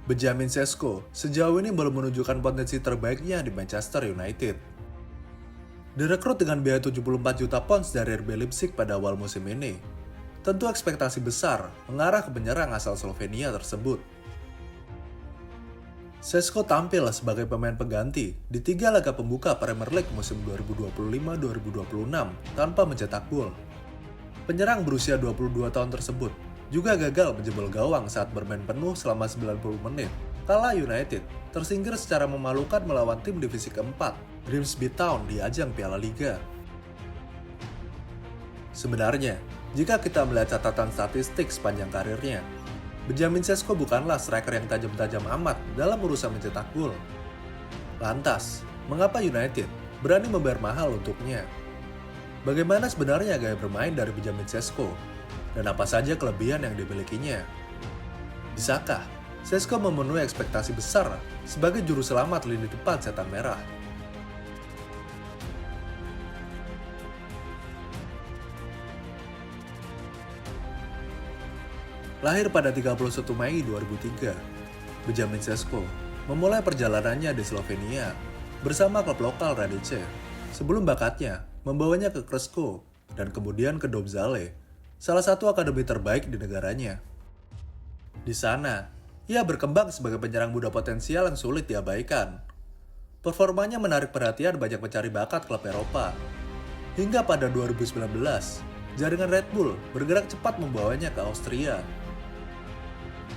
Benjamin Sesko sejauh ini belum menunjukkan potensi terbaiknya di Manchester United. Direkrut dengan biaya 74 juta pounds dari RB Leipzig pada awal musim ini, tentu ekspektasi besar mengarah ke penyerang asal Slovenia tersebut. Sesko tampil sebagai pemain pengganti di 3 laga pembuka Premier League musim 2025-2026 tanpa mencetak gol. Penyerang berusia 22 tahun tersebut juga gagal menjebol gawang saat bermain penuh selama 90 menit. Kala United tersingkir secara memalukan melawan tim divisi keempat, Grimsby Town di ajang Piala Liga. Sebenarnya, jika kita melihat catatan statistik sepanjang karirnya, Benjamin Sesko bukanlah striker yang tajam-tajam amat dalam urusan mencetak gol. Lantas, mengapa United berani membayar mahal untuknya? Bagaimana sebenarnya gaya bermain dari Benjamin Sesko? Dan apa saja kelebihan yang dimilikinya? Bisakah Sesko memenuhi ekspektasi besar sebagai juru selamat lini depan setan merah? Lahir pada 31 Mei 2003, Benjamin Sesko memulai perjalanannya di Slovenia bersama klub lokal Radice, sebelum bakatnya membawanya ke Krško dan kemudian ke Dobzale, salah satu akademi terbaik di negaranya. Di sana, ia berkembang sebagai penyerang muda potensial yang sulit diabaikan. Performanya menarik perhatian banyak pencari bakat klub Eropa. Hingga pada 2019, jaringan Red Bull bergerak cepat membawanya ke Austria.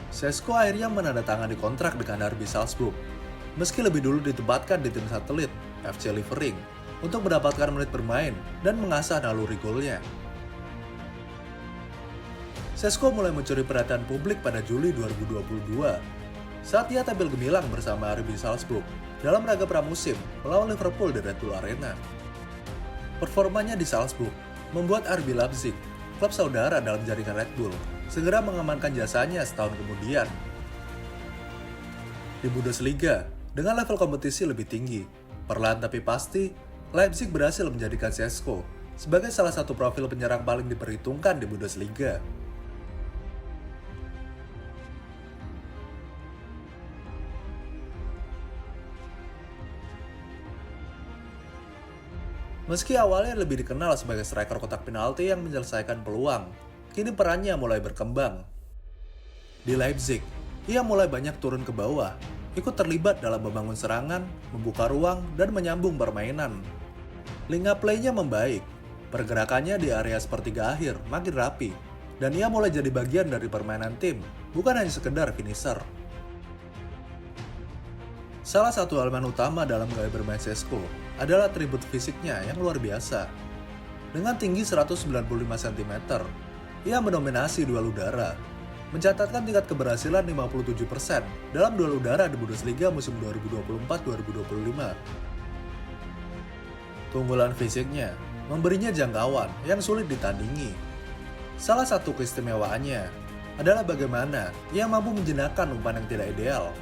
Sesko akhirnya menandatangani kontrak dengan RB Salzburg, meski lebih dulu ditempatkan di tim satelit FC Liefering untuk mendapatkan menit bermain dan mengasah naluri golnya. Sesko mulai mencuri perhatian publik pada Juli 2022 saat ia tampil gemilang bersama RB Salzburg dalam laga pramusim melawan Liverpool di Red Bull Arena. Performanya di Salzburg membuat RB Leipzig, klub saudara dalam jaringan Red Bull, segera mengamankan jasanya setahun kemudian. Di Bundesliga, dengan level kompetisi lebih tinggi, perlahan tapi pasti, Leipzig berhasil menjadikan Sesko sebagai salah satu profil penyerang paling diperhitungkan di Bundesliga. Meski awalnya lebih dikenal sebagai striker kotak penalti yang menyelesaikan peluang, kini perannya mulai berkembang. Di Leipzig, ia mulai banyak turun ke bawah, ikut terlibat dalam membangun serangan, membuka ruang, dan menyambung permainan. Link up play-nya membaik, pergerakannya di area sepertiga akhir makin rapi, dan ia mulai jadi bagian dari permainan tim, bukan hanya sekedar finisher. Salah satu elemen utama dalam gaya bermain Sesko adalah atribut fisiknya yang luar biasa. Dengan tinggi 195 cm, ia mendominasi duel udara, mencatatkan tingkat keberhasilan 57% dalam duel udara di Bundesliga musim 2024-2025. Keunggulan fisiknya memberinya jangkauan yang sulit ditandingi. Salah satu keistimewaannya adalah bagaimana ia mampu menjinakkan umpan yang tidak ideal.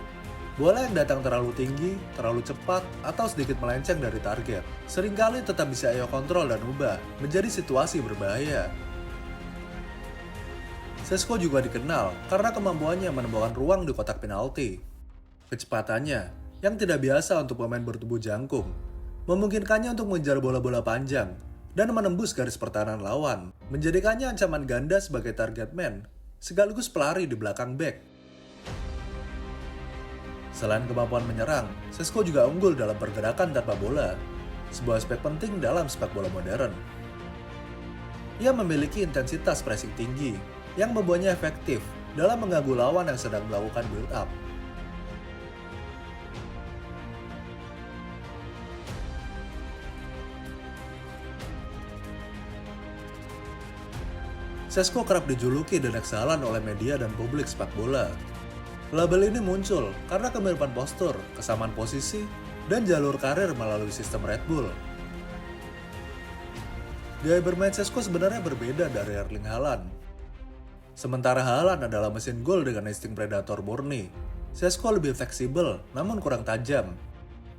Bola yang datang terlalu tinggi, terlalu cepat, atau sedikit melenceng dari target, seringkali tetap bisa ia kontrol dan ubah menjadi situasi berbahaya. Sesko juga dikenal karena kemampuannya menemukan ruang di kotak penalti. Kecepatannya, yang tidak biasa untuk pemain bertubuh jangkung, memungkinkannya untuk mengejar bola-bola panjang dan menembus garis pertahanan lawan, menjadikannya ancaman ganda sebagai target man, sekaligus pelari di belakang bek. Selain kemampuan menyerang, Sesko juga unggul dalam pergerakan tanpa bola, sebuah aspek penting dalam sepak bola modern. Ia memiliki intensitas pressing tinggi, yang membuatnya efektif dalam mengganggu lawan yang sedang melakukan build-up. Sesko kerap dijuluki The Next Haaland oleh media dan publik sepak bola. Label ini muncul karena kemiripan postur, kesamaan posisi, dan jalur karir melalui sistem Red Bull. Gaya bermain Sesko sebenarnya berbeda dari Erling Haaland. Sementara Haaland adalah mesin gol dengan insting predator murni, Sesko lebih fleksibel namun kurang tajam.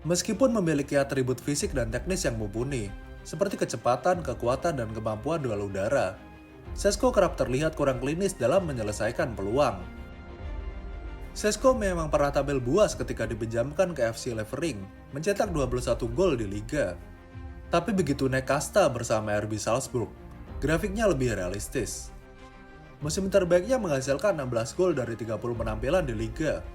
Meskipun memiliki atribut fisik dan teknis yang mumpuni, seperti kecepatan, kekuatan, dan kemampuan duel udara, Sesko kerap terlihat kurang klinis dalam menyelesaikan peluang. Šeško memang pernah tampil buas ketika dipinjamkan ke FC Levering, mencetak 21 gol di liga. Tapi begitu naik kasta bersama RB Salzburg, grafiknya lebih realistis. Musim terbaiknya menghasilkan 16 gol dari 30 penampilan di liga.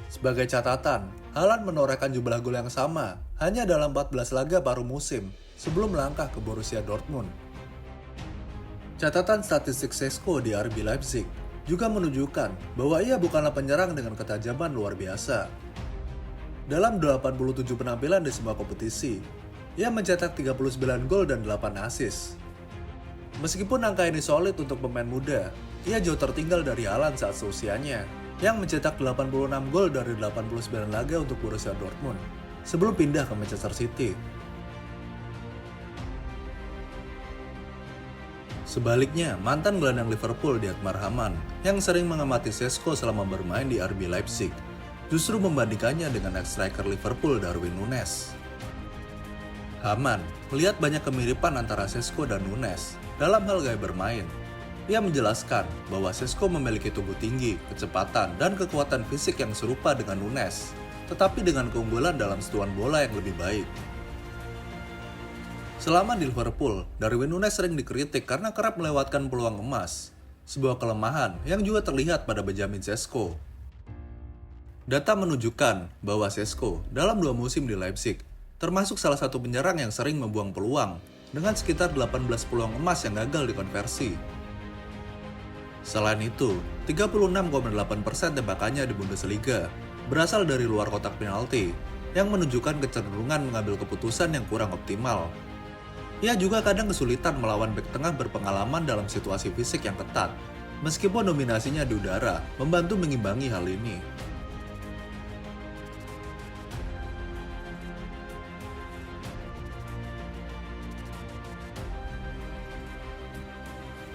Sebagai catatan, Haaland menorehkan jumlah gol yang sama hanya dalam 14 laga paruh musim sebelum melangkah ke Borussia Dortmund. Catatan statistik Šeško di RB Leipzig juga menunjukkan bahwa ia bukanlah penyerang dengan ketajaman luar biasa. Dalam 87 penampilan di semua kompetisi, ia mencetak 39 gol dan 8 assist. Meskipun angka ini solid untuk pemain muda, ia jauh tertinggal dari Haaland saat seusianya, yang mencetak 86 gol dari 89 laga untuk Borussia Dortmund, sebelum pindah ke Manchester City. Sebaliknya, mantan gelandang Liverpool Dietmar Hamann, yang sering mengamati Šeško selama bermain di RB Leipzig, justru membandingkannya dengan ex-striker Liverpool Darwin Núñez. Hamann melihat banyak kemiripan antara Šeško dan Núñez dalam hal gaya bermain. Ia menjelaskan bahwa Šeško memiliki tubuh tinggi, kecepatan, dan kekuatan fisik yang serupa dengan Núñez, tetapi dengan keunggulan dalam sentuhan bola yang lebih baik. Selama di Liverpool, Darwin Núñez sering dikritik karena kerap melewatkan peluang emas, sebuah kelemahan yang juga terlihat pada Benjamin Šeško. Data menunjukkan bahwa Šeško dalam 2 musim di Leipzig termasuk salah satu penyerang yang sering membuang peluang dengan sekitar 18 peluang emas yang gagal dikonversi. Selain itu, 36,8% tembakannya di Bundesliga berasal dari luar kotak penalti yang menunjukkan kecenderungan mengambil keputusan yang kurang optimal. Ia juga kadang kesulitan melawan bek tengah berpengalaman dalam situasi fisik yang ketat, meskipun dominasinya di udara membantu mengimbangi hal ini.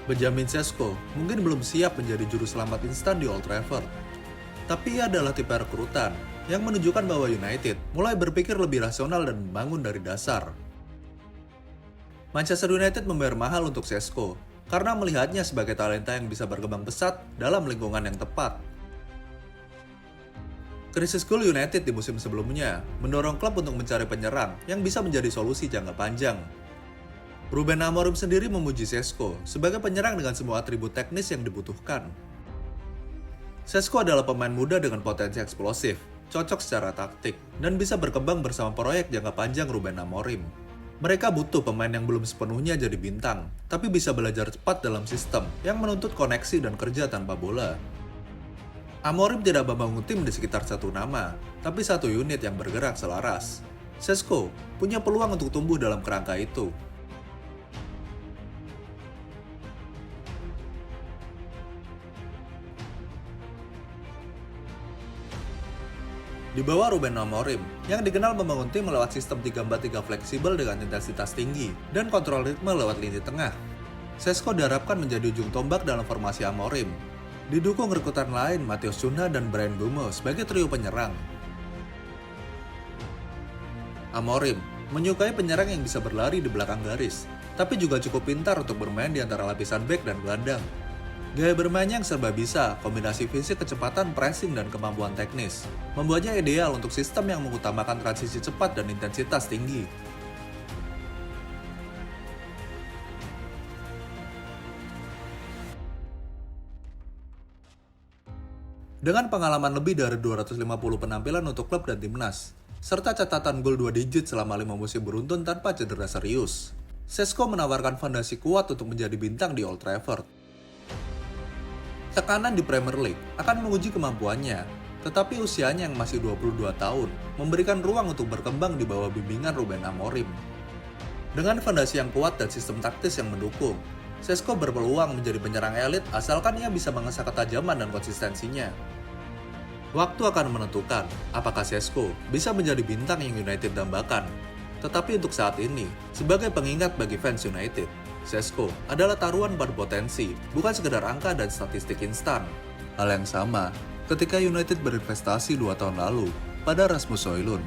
Benjamin Šeško mungkin belum siap menjadi juru selamat instan di Old Trafford. Tapi ia adalah tipe rekrutan yang menunjukkan bahwa United mulai berpikir lebih rasional dan membangun dari dasar. Manchester United membayar mahal untuk Šeško karena melihatnya sebagai talenta yang bisa berkembang pesat dalam lingkungan yang tepat. Krisis gol United di musim sebelumnya mendorong klub untuk mencari penyerang yang bisa menjadi solusi jangka panjang. Ruben Amorim sendiri memuji Šeško sebagai penyerang dengan semua atribut teknis yang dibutuhkan. Šeško adalah pemain muda dengan potensi eksplosif, cocok secara taktik, dan bisa berkembang bersama proyek jangka panjang Ruben Amorim. Mereka butuh pemain yang belum sepenuhnya jadi bintang, tapi bisa belajar cepat dalam sistem yang menuntut koneksi dan kerja tanpa bola. Amorim tidak membangun tim di sekitar satu nama, tapi satu unit yang bergerak selaras. Šeško punya peluang untuk tumbuh dalam kerangka itu. Di bawah Ruben Amorim, yang dikenal membangun tim lewat sistem 3-4-3 fleksibel dengan intensitas tinggi dan kontrol ritme lewat lini tengah, Šeško diharapkan menjadi ujung tombak dalam formasi Amorim. Didukung rekrutan lain Matheus Cunha dan Bryan Mbeumo sebagai trio penyerang. Amorim menyukai penyerang yang bisa berlari di belakang garis, tapi juga cukup pintar untuk bermain di antara lapisan bek dan gelandang. Gaya bermainnya yang serba bisa, kombinasi fisik, kecepatan, pressing, dan kemampuan teknis, membuatnya ideal untuk sistem yang mengutamakan transisi cepat dan intensitas tinggi. Dengan pengalaman lebih dari 250 penampilan untuk klub dan timnas, serta catatan gol 2 digit selama 5 musim beruntun tanpa cedera serius, Šeško menawarkan fondasi kuat untuk menjadi bintang di Old Trafford. Tekanan di Premier League akan menguji kemampuannya, tetapi usianya yang masih 22 tahun memberikan ruang untuk berkembang di bawah bimbingan Ruben Amorim. Dengan fondasi yang kuat dan sistem taktis yang mendukung, Šeško berpeluang menjadi penyerang elit asalkan ia bisa mengasah ketajaman dan konsistensinya. Waktu akan menentukan apakah Šeško bisa menjadi bintang yang United dambakan. Tetapi untuk saat ini, sebagai pengingat bagi fans United, Šeško adalah taruhan berpotensi, bukan sekedar angka dan statistik instan. Hal yang sama ketika United berinvestasi 2 tahun lalu pada Rasmus Højlund.